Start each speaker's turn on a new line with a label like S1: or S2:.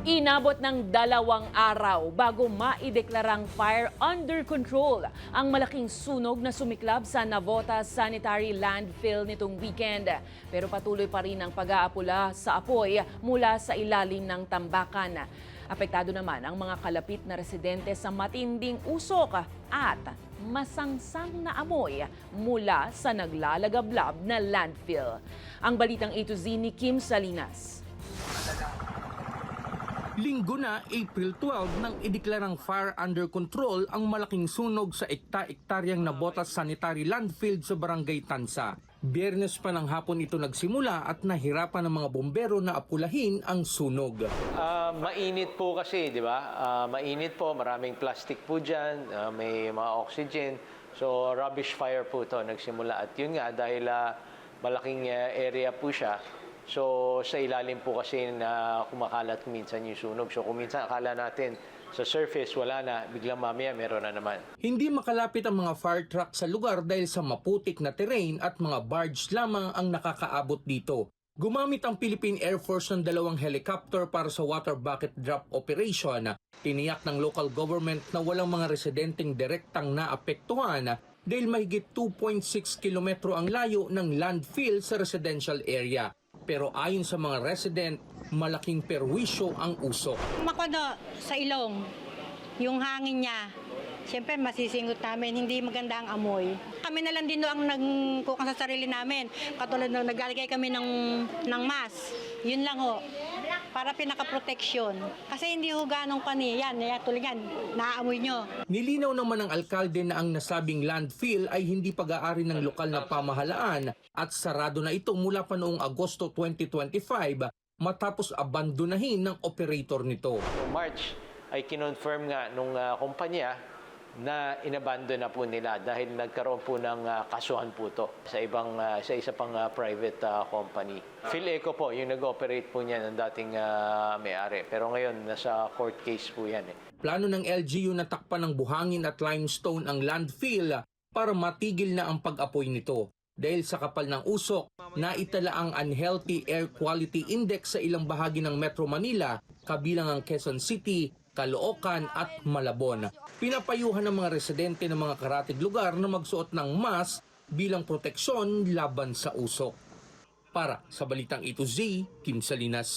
S1: Inabot ng 2 araw bago maideklarang fire under control ang malaking sunog na sumiklab sa Navotas Sanitary Landfill nitong weekend. Pero patuloy pa rin ang pag-aapula sa apoy mula sa ilalim ng tambakan. Apektado naman ang mga kalapit na residente sa matinding usok at masangsang na amoy mula sa naglalagablab na landfill. Ang balitang A to Z ni Kim Salinas.
S2: Linggo na, April 12, nang ideklarang fire under control ang malaking sunog sa ekta-ektaryang Navotas Sanitary Landfill sa Barangay Tansa. Biyernes pa ng hapon ito nagsimula at nahirapan ng mga bombero na apulahin ang sunog.
S3: Mainit po kasi, di ba? Mainit po, maraming plastic po dyan, may mga oxygen. So rubbish fire po ito nagsimula. At yun nga, dahil malaking area po siya, so sa ilalim po kasi na kumakalat minsan yung sunog. So kung minsan akala natin sa surface wala na, biglang mamaya meron na naman.
S2: Hindi makalapit ang mga fire truck sa lugar dahil sa maputik na terrain at mga barge lamang ang nakakaabot dito. Gumamit ang Philippine Air Force ng 2 helicopter para sa water bucket drop operation. Tiniyak ng local government na walang mga residenteng direktang naapektuhan dahil mahigit 2.6 kilometro ang layo ng landfill sa residential area. Pero ayon sa mga resident, malaking perwisyo ang usok.
S4: Makono sa ilong, yung hangin niya, siyempre masisingot namin, hindi maganda ang amoy. Kami na lang din ang nagkukang sa sarili namin. Katulad nung naglalagay kami ng mask, yun lang ho, para pinaka-protection. Kasi hindi ho ganong yan, tuloy yan, naaamoy nyo.
S2: Nilinaw naman ng alkalde na ang nasabing landfill ay hindi pag-aari ng lokal na pamahalaan at sarado na ito mula pa noong Agosto 2025 matapos abandonahin ng operator nito.
S3: Noong March ay kinonfirm nga nung kumpanya na inabandon na po nila dahil nagkaroon po ng kasuhan po to sa isa pang private company. PhilEco po, yung nag-operate po niya ng dating may-ari. Pero ngayon, nasa court case po yan.
S2: Plano ng LGU na takpan ng buhangin at limestone ang landfill para matigil na ang pag-apoy nito. Dahil sa kapal ng usok, naitala ang Unhealthy Air Quality Index sa ilang bahagi ng Metro Manila, kabilang ang Quezon City, Caloocan at Malabon. Pinapayuhan ng mga residente ng mga karatig lugar na magsuot ng mask bilang proteksyon laban sa usok. Para sa Balitang A to Z, Kim Salinas.